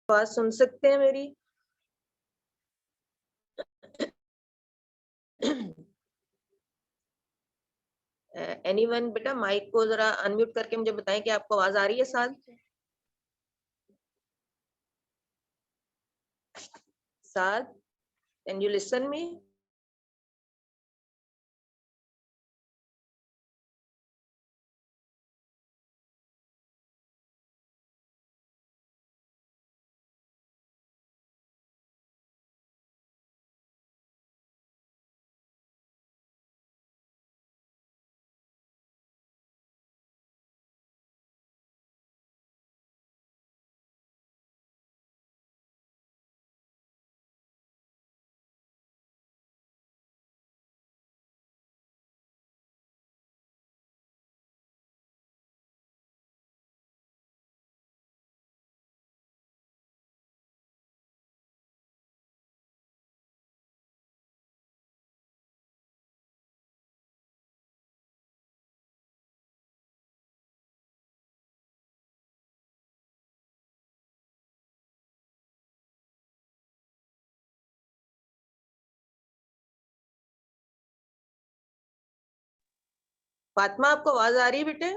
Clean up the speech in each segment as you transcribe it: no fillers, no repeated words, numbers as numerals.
آواز سن سکتے ہیں میری؟ اینی ون بیٹا مائک کو ذرا انمیوٹ کر کے مجھے بتائیں کہ آپ کو آواز آ رہی ہے سعد؟ سعد کین یو لسن می؟ فاطمہ آپ کو آواز آ رہی ہے بیٹے؟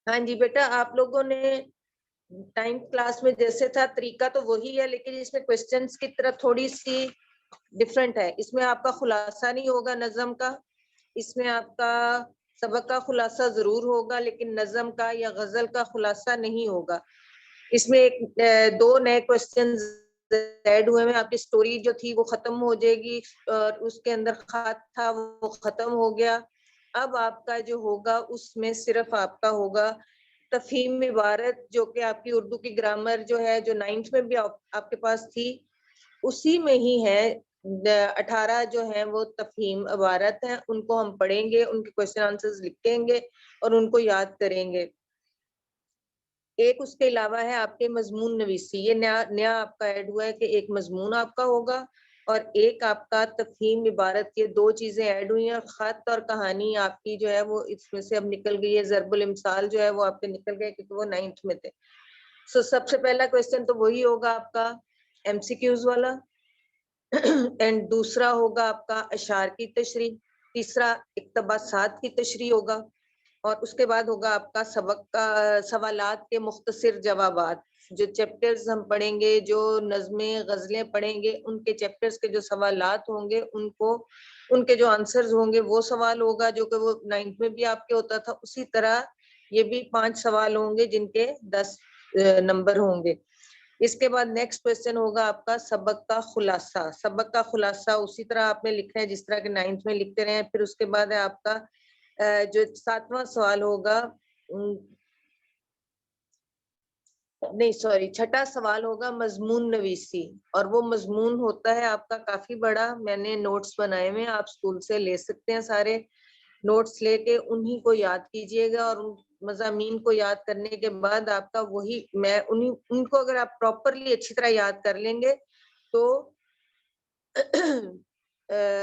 ہاں جی بیٹا، آپ لوگوں نے ٹائم کلاس میں جیسے تھا طریقہ تو وہی ہے، لیکن اس میں کوسچنز کی طرح تھوڑی سی ڈفرینٹ ہے. اس میں آپ کا خلاصہ نہیں ہوگا نظم کا، اس میں آپ کا سبق کا خلاصہ ضرور ہوگا لیکن نظم کا یا غزل کا خلاصہ نہیں ہوگا. اس میں ایک دو نئے کوسچنز ایڈ ہوئے ہیں. آپ کی سٹوری جو تھی وہ ختم ہو جائے گی اور اس کے اندر خط تھا وہ ختم ہو گیا. اب آپ کا جو ہوگا اس میں صرف آپ کا ہوگا تفہیم عبارت، جو کہ آپ کی اردو کی گرامر جو ہے جو 9th میں بھی آپ کے پاس تھی اسی میں ہی ہے. 18 جو ہیں وہ تفہیم عبارت ہیں، ان کو ہم پڑھیں گے، ان کے کوسچن آنسرز لکھیں گے اور ان کو یاد کریں گے. ایک اس کے علاوہ ہے آپ کے مضمون نویسی، یہ نیا آپ کا ایڈ ہوا ہے کہ ایک مضمون آپ کا ہوگا اور ایک آپ کا تفہیم عبارت. یہ دو چیزیں ایڈ ہوئی ہیں. خط اور کہانی آپ کی جو ہے وہ اس میں سے اب نکل گئی ہے. ضرب الامثال جو ہے وہ آپ کے نکل گئے کیونکہ وہ 9th میں تھے. سب سے پہلا کوسچن تو وہی ہوگا آپ کا ایم سی کیوز والا، اینڈ دوسرا ہوگا آپ کا اشعار کی تشریح، تیسرا اقتباسات کی تشریح ہوگا اور اس کے بعد ہوگا آپ کا سبق کا سوالات کے مختصر جوابات. جو چیپٹرز ہم پڑھیں گے، جو نظمیں غزلیں پڑھیں گے، ان کے چیپٹرز کے جو سوالات ہوں گے ان کے جو آنسرز ہوں گے وہ سوال ہوگا جو کہ وہ 9th میں بھی آپ کے ہوتا تھا. اسی طرح یہ بھی 5 سوال ہوں گے جن کے 10 نمبر ہوں گے. اس کے بعد نیکسٹ کوسچن ہوگا آپ کا سبق کا خلاصہ. سبق کا خلاصہ اسی طرح آپ نے لکھنا ہے جس طرح کہ 9th میں لکھتے رہے. پھر اس کے بعد ہے آپ کا جو 7واں سوال ہوگا، نہیں سوری 6ٹھا سوال ہوگا مضمون نویسی، اور وہ مضمون ہوتا ہے آپ کا کافی بڑا. میں نے نوٹس بنائے ہوئے ہیں، آپ اسکول سے لے سکتے ہیں. سارے نوٹس لے کے انہی کو یاد کیجئے گا اور مضامین کو یاد کرنے کے بعد آپ کا وہی ان کو اگر آپ پراپرلی اچھی طرح یاد کر لیں گے تو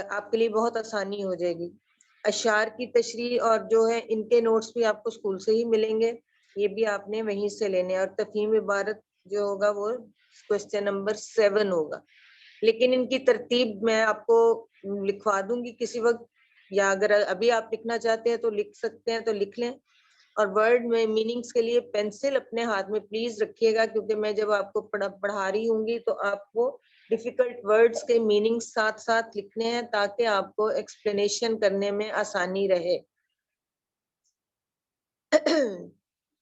آپ کے لیے بہت آسانی ہو جائے گی. اشعار کی تشریح اور جو ہے ان کے نوٹس بھی آپ کو اسکول سے ہی ملیں گے، یہ بھی آپ نے وہیں سے لینے. اور تفہیم عبارت جو ہوگا وہ کوسچن نمبر 7 ہوگا. لیکن ان کی ترتیب میں آپ کو لکھوا دوں گی کسی وقت، یا اگر ابھی آپ لکھنا چاہتے ہیں تو لکھ سکتے ہیں تو لکھ لیں. اور ورڈ میں میننگز کے لیے پینسل اپنے ہاتھ میں پلیز رکھیے گا، کیونکہ میں جب آپ کو پڑھا رہی ہوں گی تو آپ کو ڈیفیکلٹ ورڈز کے میننگ ساتھ ساتھ لکھنے ہیں تاکہ آپ کو ایکسپلینیشن کرنے میں آسانی رہے.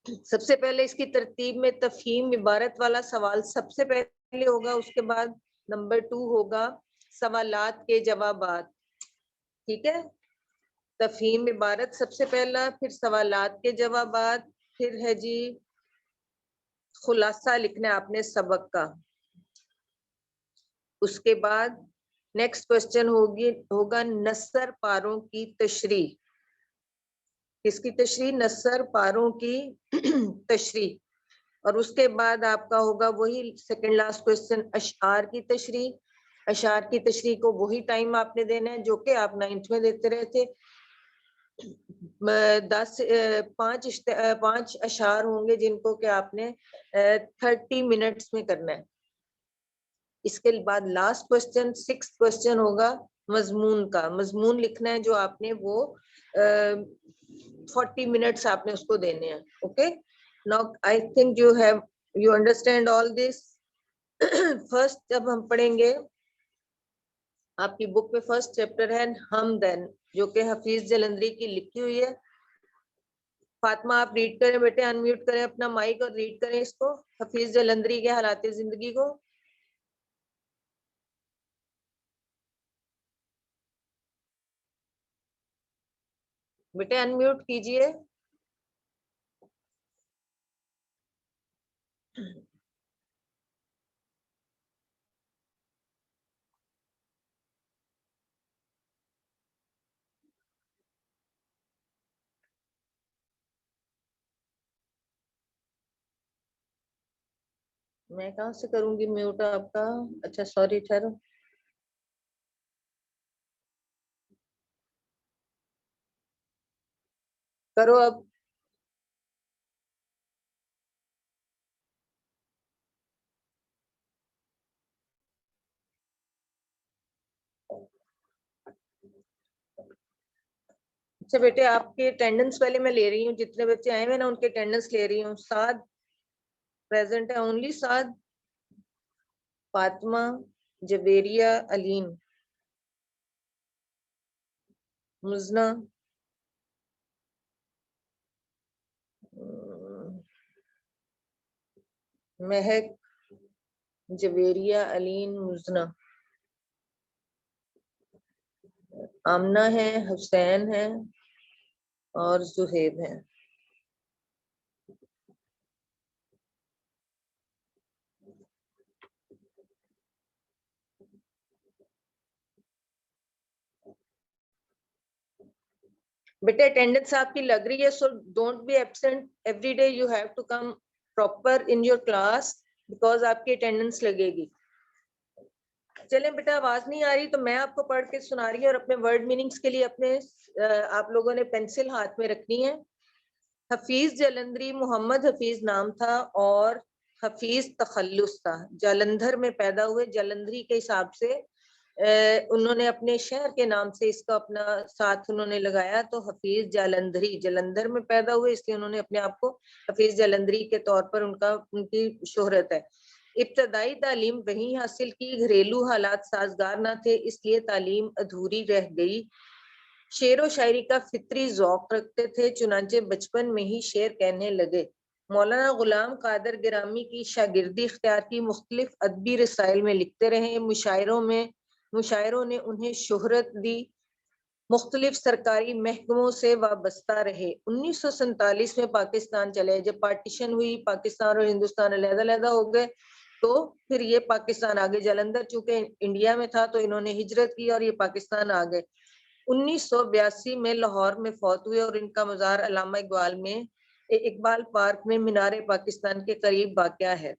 سب سے پہلے اس کی ترتیب میں تفہیم عبارت والا سوال سب سے پہلے ہوگا، اس کے بعد نمبر 2 ہوگا سوالات کے جوابات. ٹھیک ہے، تفہیم عبارت سب سے پہلا، پھر سوالات کے جوابات، پھر ہے جی خلاصہ لکھنا ہے آپ نے سبق کا. اس کے بعد نیکسٹ کوشچن ہوگا نثر پاروں کی تشریح. کس کی تشریح؟ نثر پاروں کی تشریح. اور اس کے بعد آپ کا ہوگا وہی سیکنڈ لاسٹ کوشچن اشعار کی تشریح. اشعار کی تشریح کو وہی ٹائم آپ نے دینا ہے جو کہ آپ 9th میں دیتے رہے تھے. 5 اشعار ہوں گے جن کو کہ آپ نے 30 منٹس میں کرنا ہے. اس کے بعد لاسٹ کوشچن 6th کوشچن ہوگا مضمون کا. مضمون لکھنا ہے جو آپ نے وہ 40 منٹس آپ نے اس کو دینے ہیں. Okay, now I think you understand all this. First جب ہم پڑھیں گے آپ کی بک میں فرسٹ چیپٹر ہے ہمدن، جو کہ حفیظ جلندری کی لکھی ہوئی ہے. فاطمہ آپ ریڈ کریں بیٹے، انمیوٹ کریں اپنا مائک اور ریڈ کریں اس کو، حفیظ جلندری کے حالات زندگی کو. بیٹے انمیوٹ کیجئے. میں کہاں سے کروں گی میوٹ آپ کا؟ اچھا سوری، ٹھہرو. کرو اب. اچھا بیٹے آپ کے اٹینڈنس پہلے میں لے رہی ہوں، جتنے بچے آئے ہوئے نا ان کے اٹینڈنس لے رہی ہوں. 7 پریزنٹ ہے، اونلی 7. فاطمہ، جویریہ، علیم، مزنہ، مہک، جویریہ، علیم، مزنہ. آمنہ ہے، حسین ہے اور زہیب ہے. بیٹے اٹینڈنس آپ کی لگ رہی ہے، so don't be absent every day. You have to come proper in your class because آپ کی اٹینڈنس لگے گی. چلیں بیٹا آواز نہیں آ رہی تو میں آپ کو پڑھ کے سنا رہی ہوں، اور اپنے ورڈ میننگز کے لیے اپنے آپ لوگوں نے پینسل ہاتھ میں رکھنی ہے. حفیظ جلندری محمد حفیظ نام تھا اور حفیظ تخلص تھا. جالندھر میں پیدا ہوئے، جالندھری کے حساب سے انہوں نے اپنے شہر کے نام سے اس کا اپنا ساتھ انہوں نے لگایا، تو حفیظ جالندھری. جلندھر میں پیدا ہوئے اس لیے انہوں نے اپنے آپ کو حفیظ جالندھری کے طور پر ان کی شہرت ہے. ابتدائی تعلیم وہیں حاصل کی، گھریلو حالات سازگار نہ تھے اس لیے تعلیم ادھوری رہ گئی. شعر و شاعری کا فطری ذوق رکھتے تھے، چنانچہ بچپن میں ہی شعر کہنے لگے. مولانا غلام قادر گرامی کی شاگردی اختیار کی، مختلف ادبی رسائل میں لکھتے رہے. مشاعروں نے انہیں شہرت دی، مختلف سرکاری محکموں سے وابستہ رہے. 1947 میں پاکستان چلے. جب پارٹیشن ہوئی، پاکستان اور ہندوستان علیحدہ علیحدہ ہو گئے، تو پھر یہ پاکستان آگے. جلندھر چونکہ انڈیا میں تھا تو انہوں نے ہجرت کی اور یہ پاکستان آ گئے. 1982 میں لاہور میں فوت ہوئے اور ان کا مزار علامہ اقبال پارک میں مینار پاکستان کے قریب واقع ہے.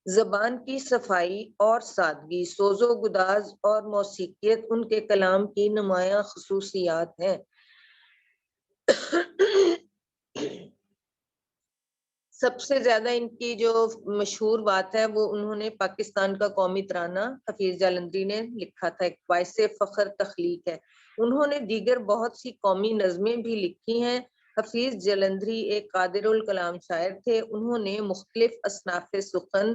زبان کی صفائی اور سادگی، سوز و گداز اور موسیقیت ان کے کلام کی نمایاں خصوصیات ہیں. سب سے زیادہ ان کی جو مشہور بات ہے وہ انہوں نے پاکستان کا قومی ترانہ حفیظ جالندری نے لکھا تھا، ایک باعث فخر تخلیق ہے. انہوں نے دیگر بہت سی قومی نظمیں بھی لکھی ہیں. حفیظ جالندری ایک قادر الکلام شاعر تھے. انہوں نے مختلف اصناف سخن،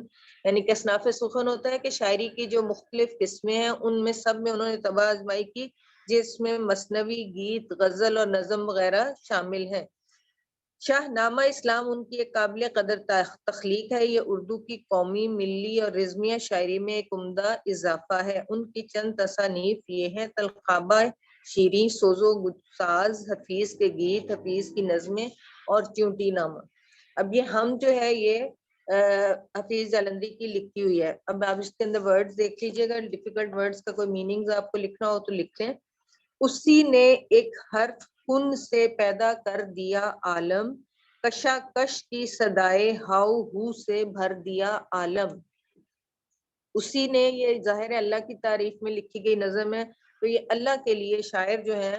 یعنی کہ اصناف سخن ہوتا ہے کہ شاعری کی جو مختلف قسمیں ہیں ان میں سب میں انہوں نے طبع آزمائی کی، جس میں مثنوی، گیت، غزل اور نظم وغیرہ شامل ہیں. شاہ نامہ اسلام ان کی ایک قابل قدر تخلیق ہے. یہ اردو کی قومی، ملی اور رزمیہ شاعری میں ایک عمدہ اضافہ ہے. ان کی چند تصانیف یہ ہیں: تلخابہ شیریں، سوز و ساز، حفیظ کے گیت، حفیظ کی نظمیں اور چونٹی نامہ. اب یہ ہم جو ہے یہ حفیظ جالندھری کی لکھی ہوئی ہے. اب آپ اس کے اندر ورڈز دیکھ لیجیے گا، ڈیفیکلٹ ورڈز کا کوئی میننگ آپ کو لکھنا ہو تو لکھ لیں. اسی نے ایک حرف کن سے پیدا کر دیا عالم، کشاکش کی صدائے ہاؤ ہو سے بھر دیا عالم. اسی نے، یہ ظاہر ہے اللہ کی تعریف میں لکھی گئی نظم ہے. تو یہ اللہ کے لیے شاعر جو ہیں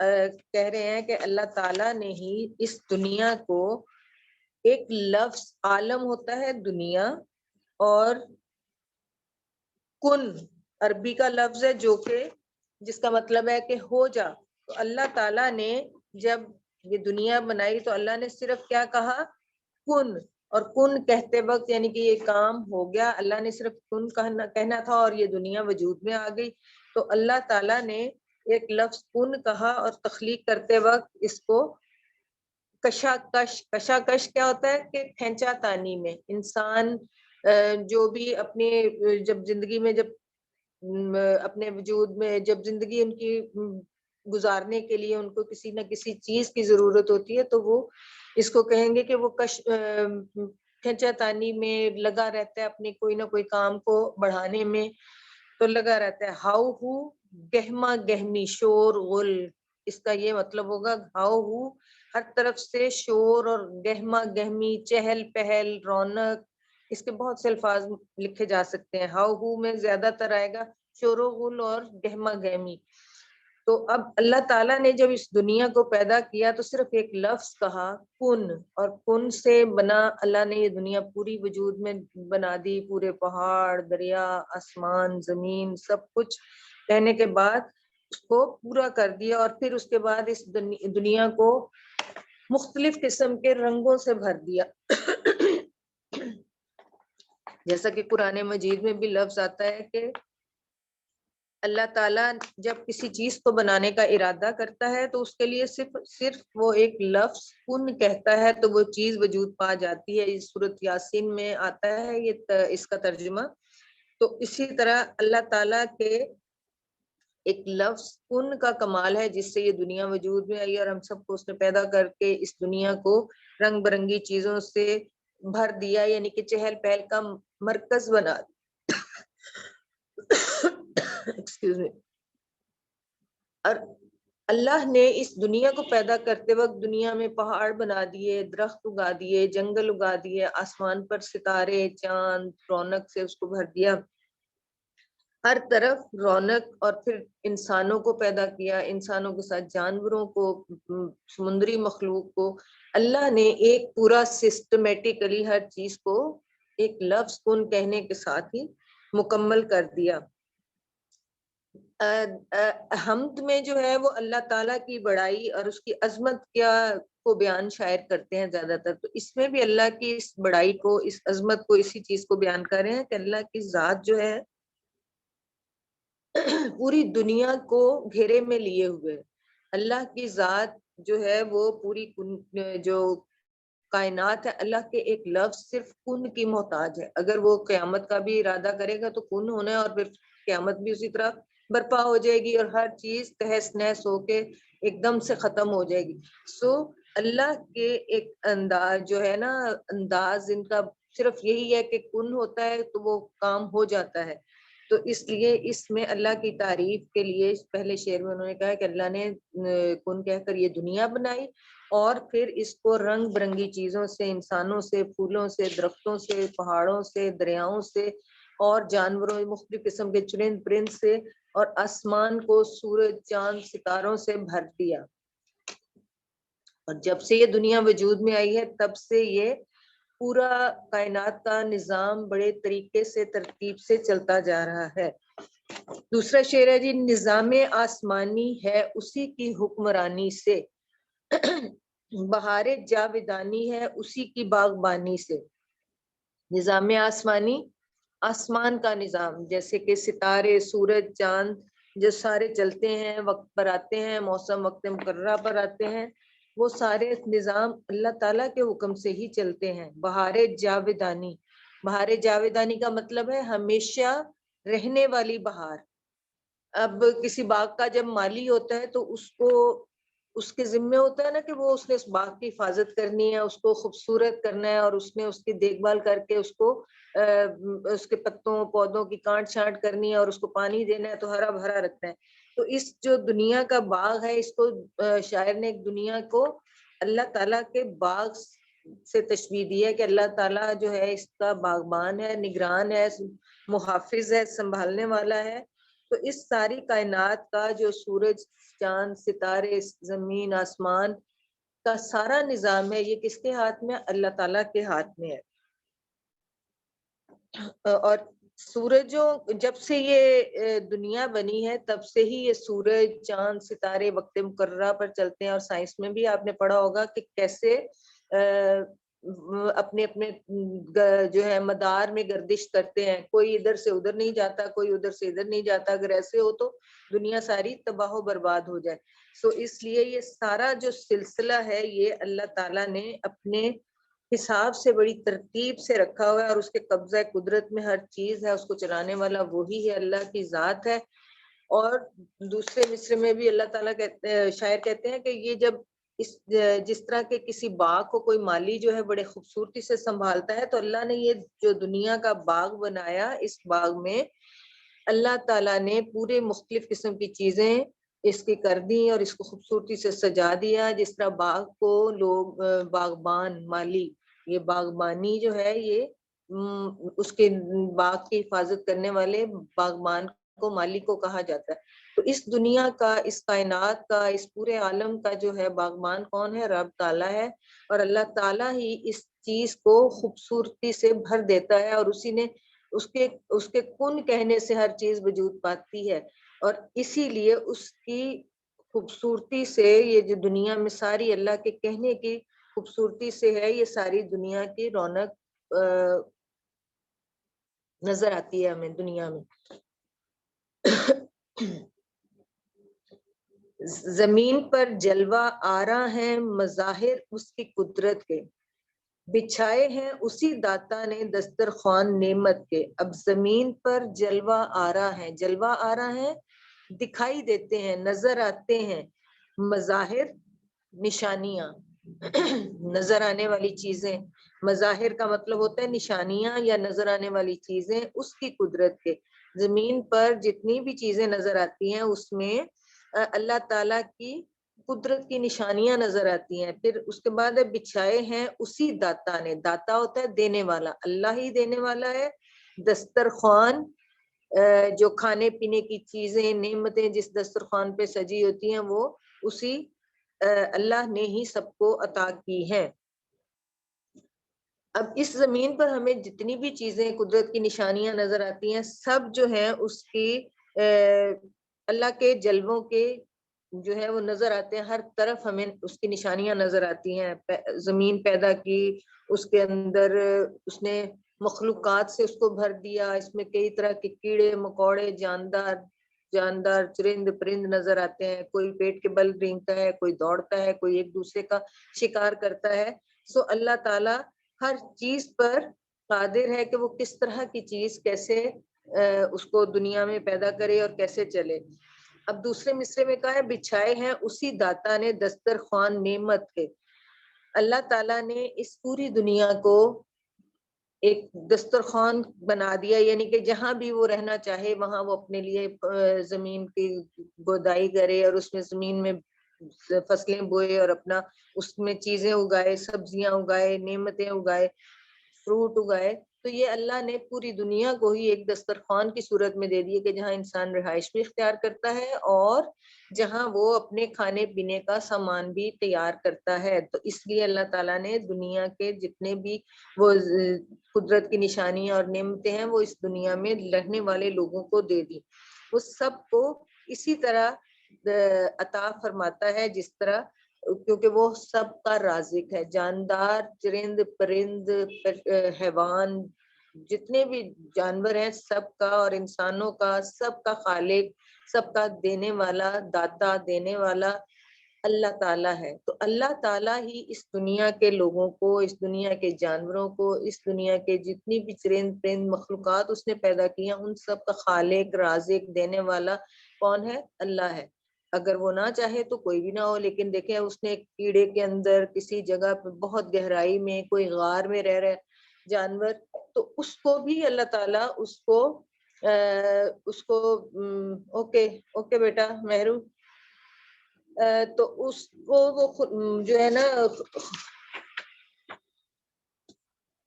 کہہ رہے ہیں کہ اللہ تعالیٰ نے ہی اس دنیا کو، ایک لفظ عالم ہوتا ہے دنیا، اور کن عربی کا لفظ ہے جو کہ جس کا مطلب ہے کہ ہو جا. تو اللہ تعالیٰ نے جب یہ دنیا بنائی تو اللہ نے صرف کیا کہا؟ کن. اور کن کہتے وقت یعنی کہ یہ کام ہو گیا، اللہ نے صرف کن کہنا تھا اور یہ دنیا وجود میں آ گئی. تو اللہ تعالیٰ نے ایک لفظ کن کہا اور تخلیق کرتے وقت اس کو کشاکش کیا ہوتا ہے کہ کھینچا تانی میں انسان جو بھی اپنے جب زندگی میں، جب اپنے وجود میں جب زندگی ان کی گزارنے کے لیے ان کو کسی نہ کسی چیز کی ضرورت ہوتی ہے تو وہ اس کو کہیں گے کہ وہ کھینچا تانی میں لگا رہتا ہے، اپنے کوئی نہ کوئی کام کو بڑھانے میں تو لگا رہتا ہے. ہاؤ ہو گہما گہمی شور غل، اس کا یہ مطلب ہوگا ہاؤ ہو ہر طرف سے شور اور گہما گہمی چہل پہل رونق. اس کے بہت سے الفاظ لکھے جا سکتے ہیں. ہاؤ ہو میں زیادہ تر آئے گا شور و غل اور گہما گہمی. تو اب اللہ تعالیٰ نے جب اس دنیا کو پیدا کیا تو صرف ایک لفظ کہا کن، اور کن سے بنا اللہ نے یہ دنیا پوری وجود میں بنا دی. پورے پہاڑ، دریا، آسمان، زمین، سب کچھ کہنے کے بعد اس کو پورا کر دیا. اور پھر اس کے بعد اس دنیا کو مختلف قسم کے رنگوں سے بھر دیا. جیسا کہ قرآن مجید میں بھی لفظ آتا ہے کہ اللہ تعالیٰ جب کسی چیز کو بنانے کا ارادہ کرتا ہے تو اس کے لیے صرف وہ ایک لفظ کن کہتا ہے تو وہ چیز وجود پا جاتی ہے. اس سورۃ یاسین میں آتا ہے یہ اس کا ترجمہ. تو اسی طرح اللہ تعالیٰ کے ایک لفظ کن کا کمال ہے جس سے یہ دنیا وجود میں آئی اور ہم سب کو اس نے پیدا کر کے اس دنیا کو رنگ برنگی چیزوں سے بھر دیا، یعنی کہ چہل پہل کا مرکز بنا. Excuse me. اور اللہ نے اس دنیا کو پیدا کرتے وقت دنیا میں پہاڑ بنا دیے، درخت اگا دیے، جنگل اگا دیے، آسمان پر ستارے چاند رونق سے اس کو بھر دیا، ہر طرف رونق. اور پھر انسانوں کو پیدا کیا، انسانوں کے ساتھ جانوروں کو، سمندری مخلوق کو. اللہ نے ایک پورا سسٹمیٹیکلی ہر چیز کو ایک لفظ کن کہنے کے ساتھ ہی مکمل کر دیا. حمد میں جو ہے وہ اللہ تعالیٰ کی بڑائی اور اس کی عظمت کو بیان شاعر کرتے ہیں زیادہ تر. تو اس میں بھی اللہ کی اس بڑائی کو، اس عظمت کو، اسی چیز کو بیان کر رہے ہیں کہ اللہ کی ذات جو ہے پوری دنیا کو گھیرے میں لیے ہوئے. اللہ کی ذات جو ہے وہ پوری جو کائنات ہے، اللہ کے ایک لفظ صرف کن کی محتاج ہے. اگر وہ قیامت کا بھی ارادہ کرے گا تو کن ہونا ہے، اور پھر قیامت بھی اسی طرح برپا ہو جائے گی اور ہر چیز تہس نہس ہو کے ایک دم سے ختم ہو جائے گی. سو اللہ کے ایک انداز جو ہے نا، انداز ان کا صرف یہی ہے کہ کن ہوتا ہے تو وہ کام ہو جاتا ہے. تو اس لیے اس میں اللہ کی تعریف کے لیے پہلے شعر میں انہوں نے کہا کہ اللہ نے کن کہہ کر یہ دنیا بنائی اور پھر اس کو رنگ برنگی چیزوں سے، انسانوں سے، پھولوں سے، درختوں سے، پہاڑوں سے، دریاؤں سے اور جانوروں، مختلف قسم کے چرند پرند سے، اور آسمان کو سورج چاند ستاروں سے بھر دیا. اور جب سے یہ دنیا وجود میں آئی ہے تب سے یہ پورا کائنات کا نظام بڑے طریقے سے ترتیب سے چلتا جا رہا ہے. دوسرا شعر ہے جی، نظام آسمانی ہے اسی کی حکمرانی سے، بہار جاودانی ہے اسی کی باغبانی سے. نظام آسمانی، آسمان کا نظام، جیسے کہ ستارے، سورج، چاند جو سارے چلتے ہیں، وقت پر آتے ہیں، موسم وقت مقررہ پر آتے ہیں. وہ سارے نظام اللہ تعالیٰ کے حکم سے ہی چلتے ہیں. بہار جاویدانی، بہار جاویدانی کا مطلب ہے ہمیشہ رہنے والی بہار. اب کسی باغ کا جب مالی ہوتا ہے تو اس کو اس کے ذمے ہوتا ہے نا کہ وہ اس نے اس باغ کی حفاظت کرنی ہے، اس کو خوبصورت کرنا ہے، اور اس نے اس کی دیکھ بھال کر کے اس کو اس کے پتوں پودوں کی کاٹ چھانٹ کرنی ہے اور اس کو پانی دینا ہے تو ہرا بھرا رکھنا ہے. تو اس جو دنیا کا باغ ہے اس کو شاعر نے ایک دنیا کو اللہ تعالیٰ کے باغ سے تشبیہ دی ہے کہ اللہ تعالیٰ جو ہے اس کا باغبان ہے، نگران ہے، محافظ ہے، سنبھالنے والا ہے. تو اس ساری کائنات کا جو سورج، چاند، ستارے، زمین، آسمان کا سارا نظام ہے یہ کس کے ہاتھ میں؟ اللہ تعالیٰ کے ہاتھ میں ہے. اور سورجوں جب سے یہ دنیا بنی ہے تب سے ہی یہ سورج، چاند، ستارے وقت مقررہ پر چلتے ہیں. اور سائنس میں بھی آپ نے پڑھا ہوگا کہ کیسے اپنے اپنے جو ہے مدار میں گردش کرتے ہیں. کوئی ادھر سے ادھر نہیں جاتا، کوئی ادھر سے ادھر نہیں جاتا. اگر ایسے ہو تو دنیا ساری تباہ و برباد ہو جائے. سو اس لیے یہ سارا جو سلسلہ ہے یہ اللہ تعالیٰ نے اپنے حساب سے بڑی ترتیب سے رکھا ہوا ہے، اور اس کے قبضہ قدرت میں ہر چیز ہے. اس کو چلانے والا وہی ہے، اللہ کی ذات ہے. اور دوسرے مصرے میں بھی اللہ تعالیٰ کہتے ہیں، شاعر کہتے ہیں کہ یہ جب جس طرح کے کسی باغ کو کوئی مالی جو ہے بڑے خوبصورتی سے سنبھالتا ہے، تو اللہ نے یہ جو دنیا کا باغ بنایا، اس باغ میں اللہ تعالیٰ نے پورے مختلف قسم کی چیزیں اس کی کر دی اور اس کو خوبصورتی سے سجا دیا. جس طرح باغ کو لوگ باغبان، مالی، یہ باغبانی جو ہے یہ اس کے باغ کی حفاظت کرنے والے باغبان کو مالی کو کہا جاتا ہے. تو اس دنیا کا، اس کائنات کا، اس پورے عالم کا جو ہے باغبان کون ہے؟ رب تعالیٰ ہے. اور اللہ تعالیٰ ہی اس چیز کو خوبصورتی سے بھر دیتا ہے، اور اسی نے اس کے کن کہنے سے ہر چیز وجود پاتی ہے. اور اسی لیے اس کی خوبصورتی سے یہ جو دنیا میں ساری اللہ کے کہنے کی خوبصورتی سے ہے، یہ ساری دنیا کی رونق نظر آتی ہے ہمیں دنیا میں. زمین پر جلوہ آرا ہیں مظاہر اس کی قدرت کے، بچھائے ہیں اسی داتا نے دسترخوان نعمت کے. اب زمین پر جلوہ آرا ہیں، جلوہ آرا ہیں دکھائی دیتے ہیں، نظر آتے ہیں. مظاہر نشانیاں، نظر آنے والی چیزیں. مظاہر کا مطلب ہوتا ہے نشانیاں یا نظر آنے والی چیزیں اس کی قدرت کے. زمین پر جتنی بھی چیزیں نظر آتی ہیں اس میں اللہ تعالیٰ کی قدرت کی نشانیاں نظر آتی ہیں. پھر اس کے بعد بچھائے ہیں اسی داتا نے، داتا ہوتا ہے دینے والا، اللہ ہی دینے والا ہے. دسترخوان جو کھانے پینے کی چیزیں، نعمتیں جس دسترخوان پہ سجی ہوتی ہیں وہ اسی اللہ نے ہی سب کو عطا کی ہیں. اب اس زمین پر ہمیں جتنی بھی چیزیں قدرت کی نشانیاں نظر آتی ہیں سب جو ہیں اس کی اللہ کے جلووں کے جو ہے وہ نظر آتے ہیں. ہر طرف ہمیں اس کی نشانیاں نظر آتی ہیں. زمین پیدا کی، اس کے اندر اس نے مخلوقات سے اس کو بھر دیا. اس میں کئی طرح کے کیڑے مکوڑے، جاندار چرند پرند نظر آتے ہیں. کوئی پیٹ کے بل رینگتا ہے، کوئی دوڑتا ہے، کوئی ایک دوسرے کا شکار کرتا ہے. سو اللہ تعالیٰ ہر چیز پر قادر ہے کہ وہ کس طرح کی چیز کیسے اس کو دنیا میں پیدا کرے اور کیسے چلے. اب دوسرے مصرے میں کہا ہے بچھائے ہیں اسی داتا نے دسترخوان نعمت کے. اللہ تعالیٰ نے اس پوری دنیا کو ایک دسترخوان بنا دیا، یعنی کہ جہاں بھی وہ رہنا چاہے وہاں وہ اپنے لیے زمین کی گودائی کرے اور اس میں زمین میں فصلیں بوئے اور اپنا اس میں چیزیں اگائے، سبزیاں اگائے، نعمتیں اگائے، فروٹ اگائے. تو یہ اللہ نے پوری دنیا کو ہی ایک دسترخوان کی صورت میں دے دیے کہ جہاں انسان رہائش بھی اختیار کرتا ہے اور جہاں وہ اپنے کھانے پینے کا سامان بھی تیار کرتا ہے. تو اس لیے اللہ تعالیٰ نے دنیا کے جتنے بھی وہ قدرت کی نشانیاں اور نعمتیں ہیں وہ اس دنیا میں رہنے والے لوگوں کو دے دی. وہ سب کو اسی طرح عطا فرماتا ہے جس طرح، کیونکہ وہ سب کا رازق ہے. جاندار چرند پرند حیوان جتنے بھی جانور ہیں سب کا اور انسانوں کا سب کا خالق، سب کا دینے والا، داتا دینے والا اللہ تعالیٰ ہے. تو اللہ تعالیٰ ہی اس دنیا کے لوگوں کو، اس دنیا کے جانوروں کو، اس دنیا کے جتنی بھی چرند پرند مخلوقات اس نے پیدا کی ہیں، ان سب کا خالق، رازق، دینے والا کون ہے؟ اللہ ہے. اگر وہ نہ چاہے تو کوئی بھی نہ ہو. لیکن دیکھیں اس نے ایک کیڑے کے اندر کسی جگہ پہ بہت گہرائی میں کوئی غار میں رہ رہے جانور، تو اس کو بھی اللہ تعالیٰ اس کو اوکے بیٹا مہرو، تو اس کو وہ جو ہے نا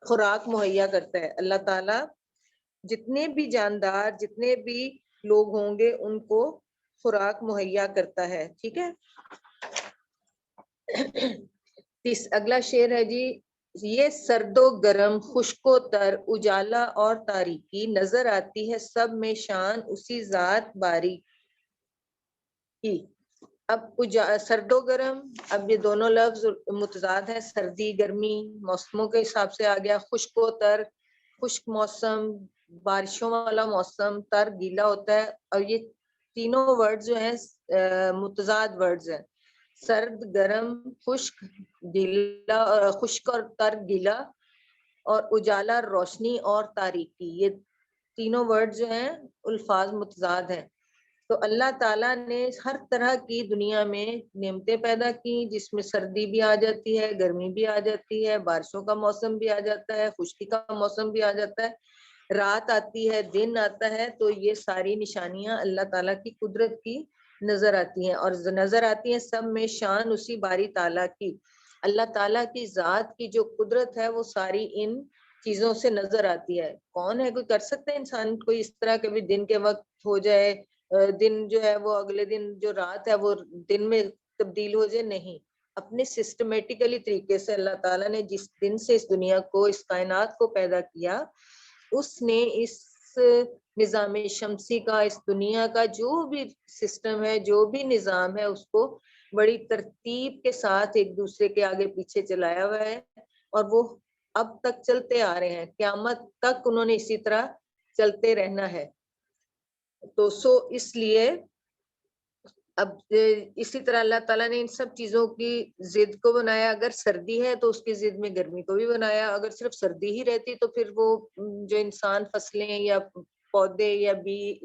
خوراک مہیا کرتا ہے. اللہ تعالیٰ جتنے بھی جاندار، جتنے بھی لوگ ہوں گے ان کو خوراک مہیا کرتا ہے. ٹھیک ہے. اگلا شعر ہے جی، یہ سرد و گرم، خشک و تر، اجالا اور تاریکی، نظر آتی ہے سب میں شان اسی ذات باری کی. اب سرد و گرم، اب یہ دونوں لفظ متضاد ہیں. سردی گرمی موسموں کے حساب سے آ گیا. خشک و تر، خشک موسم، بارشوں والا موسم. تر گیلا ہوتا ہے. اور یہ تینوں ورڈ جو ہیں متضاد ورڈز ہیں. سرد، گرم، خشک، گیلا، خشک اور تر گیلا، اور اجالا روشنی اور تاریکی. یہ تینوں ورڈ جو ہیں الفاظ متضاد ہیں. تو اللہ تعالیٰ نے ہر طرح کی دنیا میں نعمتیں پیدا کی، جس میں سردی بھی آ جاتی ہے، گرمی بھی آ جاتی ہے، بارشوں کا موسم بھی آ جاتا ہے، خشکی کا موسم بھی آ جاتا ہے، رات آتی ہے، دن آتا ہے. تو یہ ساری نشانیاں اللہ تعالیٰ کی قدرت کی نظر آتی ہیں، اور نظر آتی ہیں سب میں شان اسی باری تعالیٰ کی. اللہ تعالیٰ کی ذات کی جو قدرت ہے وہ ساری ان چیزوں سے نظر آتی ہے. کون ہے کوئی کر سکتا ہے انسان کوئی اس طرح کہ بھی دن کے وقت ہو جائے، دن جو ہے وہ اگلے دن جو رات ہے وہ دن میں تبدیل ہو جائے؟ نہیں. اپنے سسٹمیٹیکلی طریقے سے اللہ تعالیٰ نے جس دن سے اس دنیا کو، اس کائنات کو پیدا کیا، اس نے اس نظام شمسی کا، اس دنیا کا جو بھی سسٹم ہے، جو بھی نظام ہے، اس کو بڑی ترتیب کے ساتھ ایک دوسرے کے آگے پیچھے چلایا ہوا ہے. اور وہ اب تک چلتے آ رہے ہیں، قیامت تک انہوں نے اسی طرح چلتے رہنا ہے. تو اس لیے اب اسی طرح اللہ تعالیٰ نے ان سب چیزوں کی ضد کو بنایا. اگر سردی ہے تو اس کی ضد میں گرمی کو بھی بنایا. اگر صرف سردی ہی رہتی تو پھر وہ جو انسان فصلیں یا پودے یا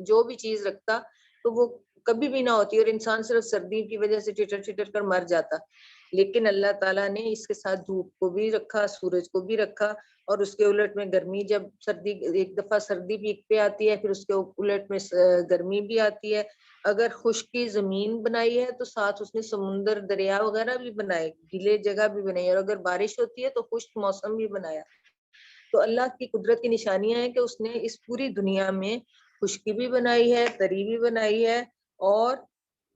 جو بھی چیز رکھتا تو وہ کبھی بھی نہ ہوتی، اور انسان صرف سردی کی وجہ سے ٹٹر ٹٹر کر مر جاتا. لیکن اللہ تعالیٰ نے اس کے ساتھ دھوپ کو بھی رکھا، سورج کو بھی رکھا، اور اس کے الٹ میں گرمی، جب سردی ایک دفعہ سردی پیک پہ آتی ہے، پھر اس کے الٹ میں گرمی بھی آتی ہے. اگر خشکی زمین بنائی ہے تو ساتھ اس نے سمندر، دریا وغیرہ بھی بنائے، گیلے جگہ بھی بنائی، اور اگر بارش ہوتی ہے تو خشک موسم بھی بنایا. تو اللہ کی قدرت کی نشانیاں ہیں کہ اس نے اس پوری دنیا میں خشکی بھی بنائی ہے، تری بھی بنائی ہے، اور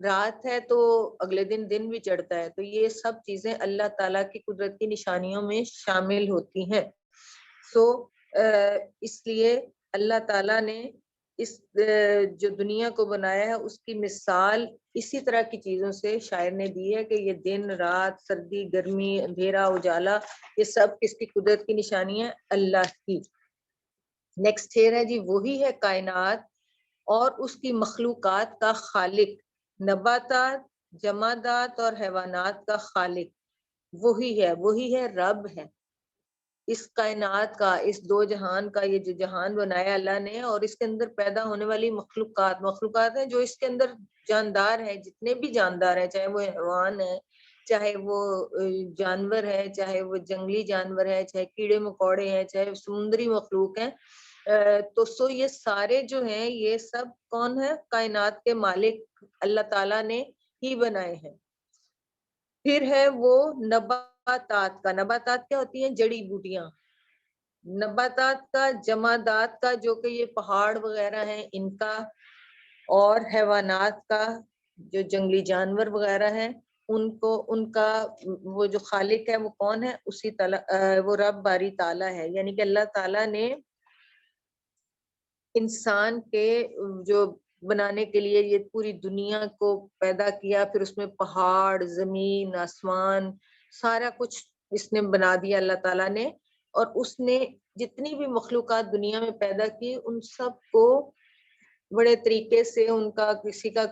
رات ہے تو اگلے دن بھی چڑھتا ہے. تو یہ سب چیزیں اللہ تعالیٰ کی قدرت کی نشانیوں میں شامل ہوتی ہیں. اس لیے اللہ تعالیٰ نے اس جو دنیا کو بنایا ہے اس کی مثال اسی طرح کی چیزوں سے شاعر نے دی ہے کہ یہ دن، رات، سردی، گرمی، اندھیرا، اجالا، یہ سب کس کی قدرت کی نشانی ہے؟ اللہ کی. نیکسٹ شعر ہے جی، وہی ہے کائنات اور اس کی مخلوقات کا خالق، نباتات، جمادات اور حیوانات کا خالق وہی ہے رب ہے. اس کائنات کا، اس دو جہان کا، یہ جو جہان بنایا اللہ نے، اور اس کے اندر پیدا ہونے والی مخلوقات ہیں جو اس کے اندر جاندار ہیں، جتنے بھی جاندار ہیں، چاہے وہ حیوان ہے، چاہے وہ جانور ہے، چاہے وہ جنگلی جانور ہے، چاہے کیڑے مکوڑے ہیں، چاہے سمندری مخلوق ہیں. تو یہ سارے جو ہیں یہ سب کون ہے؟ کائنات کے مالک اللہ تعالیٰ نے ہی بنائے ہیں. پھر ہے وہ نباتات کا. نباتات کیا ہوتی ہیں؟ جڑی بوٹیاں. نباتات کا، جمادات کا جو کہ یہ پہاڑ وغیرہ ہیں ان کا، اور حیوانات کا جو جنگلی جانور وغیرہ ہیں ان کا وہ جو خالق ہے وہ کون ہے؟ اسی وہ رب باری تعالیٰ ہے. یعنی کہ اللہ تعالیٰ نے انسان کے جو بنانے کے لیے یہ پوری دنیا کو پیدا کیا، پھر اس میں پہاڑ، زمین، آسمان، سارا کچھ اس نے بنا دیا اللہ تعالیٰ نے. اور اس نے جتنی بھی مخلوقات دنیا میں پیدا کی ان سب کو بڑے طریقے سے ان کا کسی کا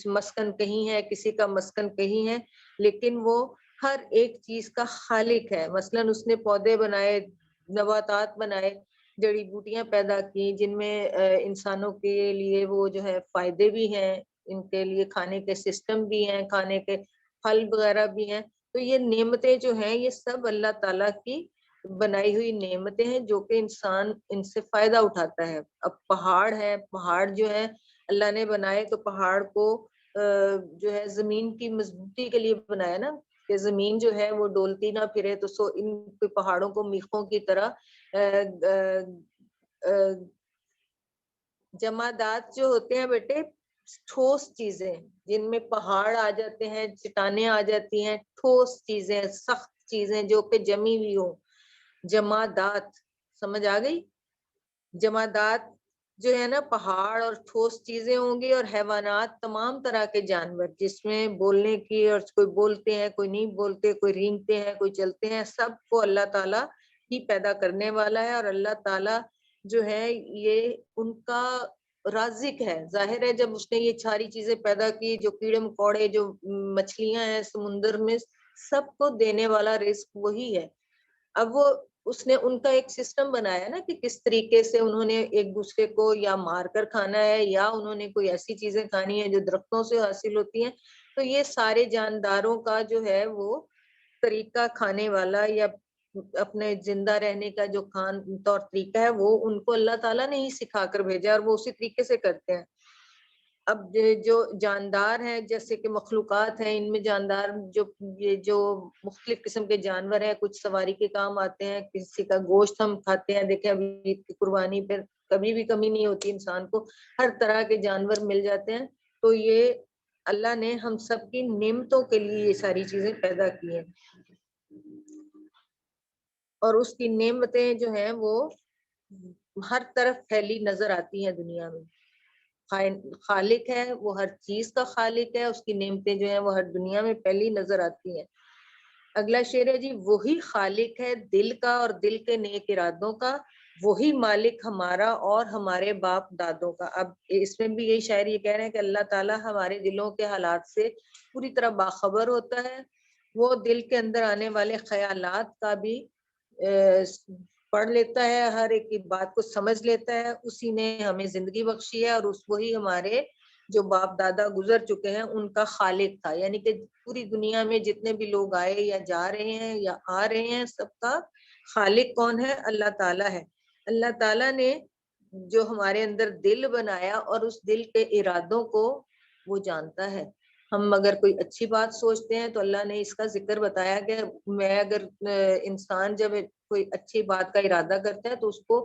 مسکن کہیں ہے، کسی کا مسکن کہیں ہے، لیکن وہ ہر ایک چیز کا خالق ہے. مثلاً اس نے پودے بنائے، نباتات بنائے، جڑی بوٹیاں پیدا کی جن میں انسانوں کے لیے وہ جو ہے فائدے بھی ہیں، ان کے لیے کھانے کے سسٹم بھی ہیں، کھانے کے پھل وغیرہ بھی ہیں. تو یہ نعمتیں جو ہیں یہ سب اللہ تعالیٰ کی بنائی ہوئی نعمتیں ہیں جو کہ انسان ان سے فائدہ اٹھاتا ہے. اب پہاڑ ہے، پہاڑ جو ہے اللہ نے بنائے تو پہاڑ کو جو ہے زمین کی مضبوطی کے لیے بنایا نا، کہ زمین جو ہے وہ ڈولتی نہ پھرے، تو سو ان پہاڑوں کو میخوں کی طرح جمادات جو ہوتے ہیں بیٹے ٹھوس چیزیں، جن میں پہاڑ آ جاتے ہیں، چٹانیں آ جاتی ہیں، ٹھوس چیزیں، سخت چیزیں جو کہ جمی ہوئی ہوں، جمادات. سمجھ آ گئی؟ جمادات جو ہے نا پہاڑ اور ٹھوس چیزیں ہوں گی، اور حیوانات تمام طرح کے جانور جس میں بولنے کی، اور کوئی بولتے ہیں کوئی نہیں بولتے، کوئی رینگتے ہیں کوئی چلتے ہیں، سب کو اللہ تعالیٰ ہی پیدا کرنے والا ہے. اور اللہ تعالیٰ جو ہے یہ ان کا رازق ہے. ظاہر ہے جب اس نے یہ ساری چیزیں پیدا کی، جو کیڑے مکوڑے، جو مچھلیاں ہیں سمندر میں، سب کو دینے والا رزق وہی ہے. اب وہ اس نے ان کا ایک سسٹم بنایا نا کہ کس طریقے سے انہوں نے ایک دوسرے کو یا مار کر کھانا ہے، یا انہوں نے کوئی ایسی چیزیں کھانی ہیں جو درختوں سے حاصل ہوتی ہیں. تو یہ سارے جانداروں کا جو ہے وہ طریقہ کھانے والا یا اپنے زندہ رہنے کا جو طور طریقہ ہے وہ ان کو اللہ تعالیٰ نے ہی سکھا کر بھیجا، اور وہ اسی طریقے سے کرتے ہیں. اب جو جاندار ہیں جیسے کہ مخلوقات ہیں، ان میں جاندار جو مختلف قسم کے جانور ہیں، کچھ سواری کے کام آتے ہیں، کسی کا گوشت ہم کھاتے ہیں. دیکھیں ابھی عید کی قربانی پہ کبھی بھی کمی نہیں ہوتی، انسان کو ہر طرح کے جانور مل جاتے ہیں. تو یہ اللہ نے ہم سب کی نعمتوں کے لیے یہ ساری چیزیں پیدا کی ہیں، اور اس کی نعمتیں جو ہیں وہ ہر طرف پھیلی نظر آتی ہیں دنیا میں. خالق ہے، وہ ہر چیز کا خالق ہے، اس کی نعمتیں جو ہیں وہ ہر دنیا میں پھیلی نظر آتی ہیں. اگلا شعر ہے جی، وہی خالق ہے دل کا اور دل کے نیک ارادوں کا، وہی مالک ہمارا اور ہمارے باپ دادوں کا. اب اس میں بھی یہی شاعر یہ کہہ رہے ہیں کہ اللہ تعالیٰ ہمارے دلوں کے حالات سے پوری طرح باخبر ہوتا ہے. وہ دل کے اندر آنے والے خیالات کا بھی پڑھ لیتا ہے، ہر ایک کی بات کو سمجھ لیتا ہے. اسی نے ہمیں زندگی بخشی ہے، اور وہی ہمارے جو باپ دادا گزر چکے ہیں ان کا خالق تھا. یعنی کہ پوری دنیا میں جتنے بھی لوگ آئے یا جا رہے ہیں یا آ رہے ہیں، سب کا خالق کون ہے؟ اللہ تعالیٰ ہے. اللہ تعالیٰ نے جو ہمارے اندر دل بنایا، اور اس دل کے ارادوں کو وہ جانتا ہے. ہم اگر کوئی اچھی بات سوچتے ہیں تو اللہ نے اس کا ذکر بتایا کہ میں اگر انسان جب کوئی اچھی بات کا ارادہ کرتا ہے تو اس کو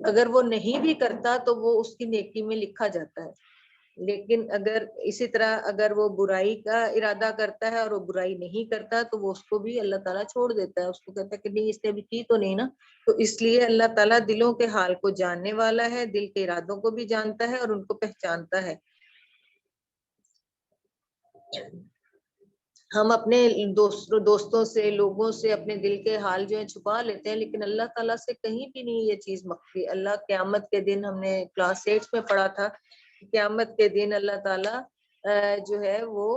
اگر وہ نہیں بھی کرتا تو وہ اس کی نیکی میں لکھا جاتا ہے. لیکن اگر اسی طرح اگر وہ برائی کا ارادہ کرتا ہے اور وہ برائی نہیں کرتا تو وہ اس کو بھی اللہ تعالیٰ چھوڑ دیتا ہے. اس کو کہتا ہے کہ نہیں، اس نے بھی کی تو نہیں نا. تو اس لیے اللہ تعالیٰ دلوں کے حال کو جاننے والا ہے، دل کے ارادوں کو بھی جانتا ہے اور ان کو پہچانتا ہے. ہم اپنے دوستوں سے، لوگوں سے اپنے دل کے حال جو ہے چھپا لیتے ہیں، لیکن اللہ تعالیٰ سے کہیں بھی نہیں یہ چیز مخفی. اللہ قیامت کے دن، ہم نے کلاس 8 میں پڑھا تھا، قیامت کے دن اللہ تعالیٰ جو ہے وہ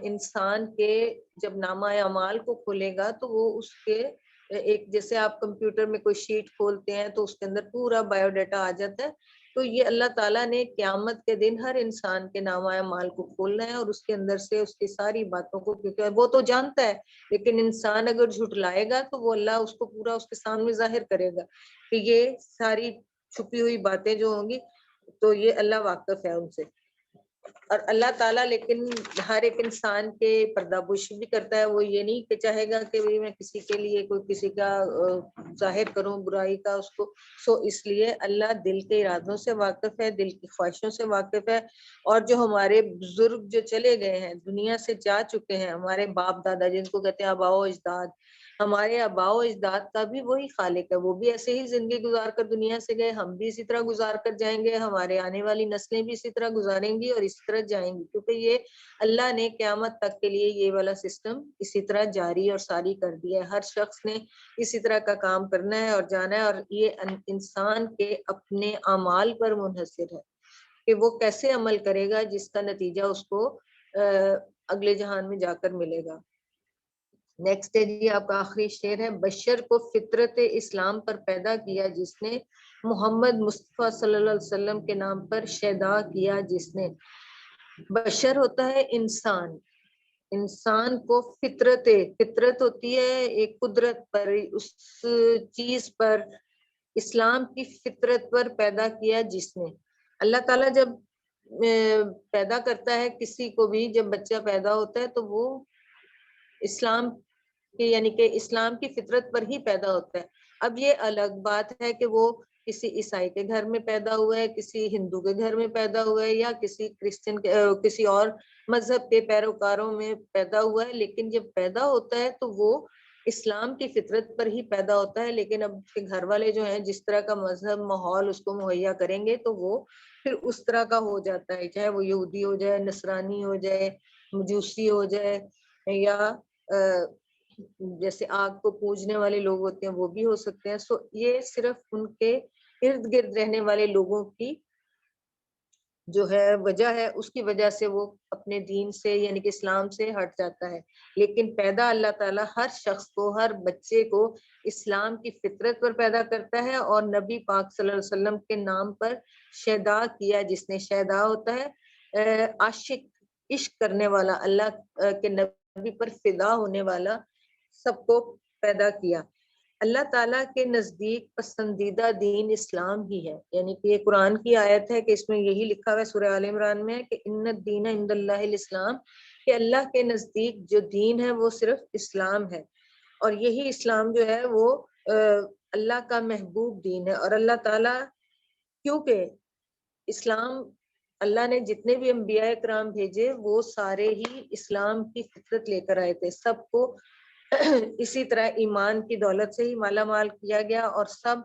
انسان کے جب نامہ اعمال کو کھولے گا تو وہ اس کے ایک، جیسے آپ کمپیوٹر میں کوئی شیٹ کھولتے ہیں تو اس کے اندر پورا بایو ڈیٹا آ جاتا ہے. تو یہ اللہ تعالیٰ نے قیامت کے دن ہر انسان کے نامہ اعمال کو کھولنا ہے، اور اس کے اندر سے اس کی ساری باتوں کو، کیونکہ وہ تو جانتا ہے، لیکن انسان اگر جھٹلائے گا تو وہ اللہ اس کو پورا اس کے سامنے ظاہر کرے گا کہ یہ ساری چھپی ہوئی باتیں جو ہوں گی، تو یہ اللہ واقف ہے ان سے. اور اللہ تعالیٰ لیکن ہر ایک انسان کے پردہ پوشی بھی کرتا ہے. وہ یہ نہیں کہ چاہے گا کہ میں کسی کے لیے کوئی کسی کا ظاہر کروں برائی کا اس کو. سو اس لیے اللہ دل کے ارادوں سے واقف ہے، دل کی خواہشوں سے واقف ہے. اور جو ہمارے بزرگ جو چلے گئے ہیں، دنیا سے جا چکے ہیں، ہمارے باپ دادا جن کو کہتے ہیں آباؤ اجداد، ہمارے آباء و اجداد کا بھی وہی خالق ہے، وہ بھی ایسے ہی زندگی گزار کر دنیا سے گئے، ہم بھی اسی طرح گزار کر جائیں گے، ہمارے آنے والی نسلیں بھی اسی طرح گزاریں گی اور اسی طرح جائیں گی، کیونکہ یہ اللہ نے قیامت تک کے لیے یہ والا سسٹم اسی طرح جاری اور ساری کر دیا ہے۔ ہر شخص نے اسی طرح کا کام کرنا ہے اور جانا ہے، اور یہ انسان کے اپنے اعمال پر منحصر ہے کہ وہ کیسے عمل کرے گا، جس کا نتیجہ اس کو اگلے جہان میں جا کر ملے گا۔ نیکسٹ ہے جی آپ کا آخری شعر ہے، بشر کو فطرت اسلام پر پیدا کیا جس نے، محمد مصطفیٰ صلی اللہ علیہ وسلم کے نام پر شیدا کیا جس نے۔ بشر ہوتا ہے انسان، انسان کو فطرت ہوتی ہے ایک قدرت پر، اس چیز پر، اسلام کی فطرت پر پیدا کیا جس نے۔ اللہ تعالیٰ جب پیدا کرتا ہے کسی کو بھی، جب بچہ پیدا ہوتا ہے تو وہ اسلام کی یعنی کہ اسلام کی فطرت پر ہی پیدا ہوتا ہے۔ اب یہ الگ بات ہے کہ وہ کسی عیسائی کے گھر میں پیدا ہوا ہے، کسی ہندو کے گھر میں پیدا ہوا ہے، یا کسی کرسچن کسی اور مذہب کے پیروکاروں میں پیدا ہوا ہے، لیکن جب پیدا ہوتا ہے تو وہ اسلام کی فطرت پر ہی پیدا ہوتا ہے۔ لیکن اب کے گھر والے جو ہیں جس طرح کا مذہب ماحول اس کو مہیا کریں گے تو وہ پھر اس طرح کا ہو جاتا ہے، چاہے وہ یہودی ہو جائے، نصرانی ہو جائے، مجوسی ہو جائے، یا جیسے آگ کو پوجنے والے لوگ ہوتے ہیں وہ بھی ہو سکتے ہیں۔ سو یہ صرف ان کے ارد گرد رہنے والے لوگوں کی جو ہے وجہ ہے، اس کی وجہ سے وہ اپنے دین سے یعنی کہ اسلام سے ہٹ جاتا ہے۔ لیکن پیدا اللہ تعالیٰ ہر شخص کو، ہر بچے کو اسلام کی فطرت پر پیدا کرتا ہے، اور نبی پاک صلی اللہ علیہ وسلم کے نام پر شیدا کیا جس نے۔ شیدا ہوتا ہے عاشق، عشق کرنے والا، اللہ کے نبی پر فدا ہونے والا، سب کو پیدا کیا۔ اللہ تعالیٰ کے نزدیک پسندیدہ دین اسلام ہی ہے، یعنی کہ یہ قرآن کی آیت ہے کہ اس میں یہی لکھا ہوا ہے سورہ آل عمران میں کہ ان الدین عند اللہ الاسلام، کہ اللہ کے نزدیک جو دین ہے وہ صرف اسلام ہے، اور یہی اسلام جو ہے وہ اللہ کا محبوب دین ہے۔ اور اللہ تعالیٰ کیونکہ اسلام، اللہ نے جتنے بھی انبیاء کرام بھیجے وہ سارے ہی اسلام کی فطرت لے کر آئے تھے، سب کو اسی طرح ایمان کی دولت سے ہی مالا مال کیا گیا، اور سب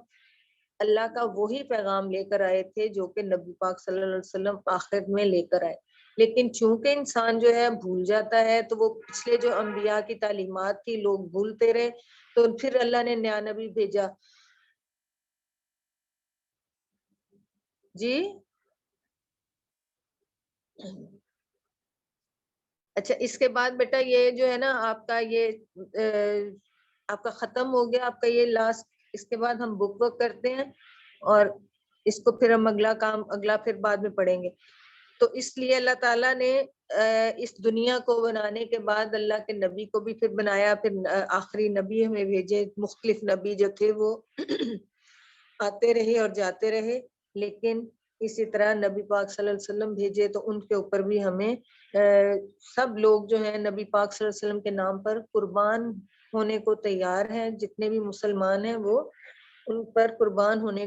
اللہ کا وہی پیغام لے کر آئے تھے جو کہ نبی پاک صلی اللہ علیہ وسلم آخر میں لے کر آئے۔ لیکن چونکہ انسان جو ہے بھول جاتا ہے، تو وہ پچھلے جو انبیاء کی تعلیمات تھی لوگ بھولتے رہے، تو پھر اللہ نے نیا نبی بھیجا۔ جی اچھا، اس کے بعد بیٹا یہ جو ہے نا آپ کا یہ آپ کا ختم ہو گیا، آپ کا یہ لاسٹ، اس کے بعد ہم بک ورک کرتے ہیں اور اس کو پھر ہم اگلا پھر بعد میں پڑھیں گے۔ تو اس لیے اللہ تعالیٰ نے اس دنیا کو بنانے کے بعد اللہ کے نبی کو بھی پھر بنایا، پھر آخری نبی ہمیں بھیجے، مختلف نبی جو تھے وہ آتے رہے اور جاتے رہے، لیکن اسی طرح نبی پاک صلی اللہ علیہ وسلم بھیجے تو ان کے اوپر بھی ہمیں سب لوگ جو ہیں نبی پاک صلی اللہ علیہ وسلم کے نام پر قربان ہونے کو تیار ہیں، جتنے بھی مسلمان ہیں وہ ان پر قربان ہونے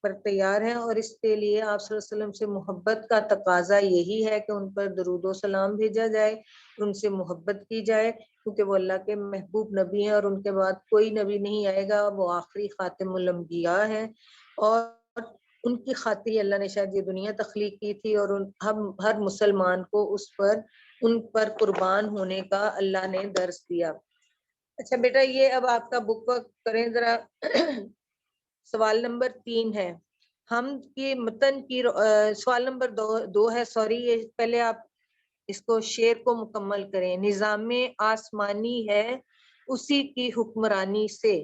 پر تیار ہیں، اور اس کے لیے آپ صلی اللہ علیہ وسلم سے محبت کا تقاضا یہی ہے کہ ان پر درود و سلام بھیجا جائے، ان سے محبت کی جائے، کیونکہ وہ اللہ کے محبوب نبی ہیں، اور ان کے بعد کوئی نبی نہیں آئے گا، وہ آخری خاتم الانبیاء ہیں، اور ان کی خاطر اللہ نے شاید یہ دنیا تخلیق کی تھی، اور ہر مسلمان کو اس پر ان پر قربان ہونے کا اللہ نے درس دیا۔ اچھا بیٹا یہ اب آپ کا بک ورک کریں ذرا۔ سوال نمبر 3 ہے ہم کی متن کی سوال نمبر 2 ہے، سوری، یہ پہلے آپ اس کو شعر کو مکمل کریں۔ نظام آسمانی ہے اسی کی حکمرانی سے،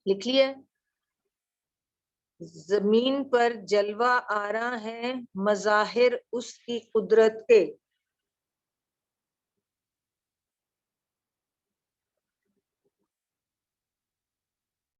لکھ لیے۔ زمین پر جلوہ آرا ہے مظاہر اس کی قدرت کے،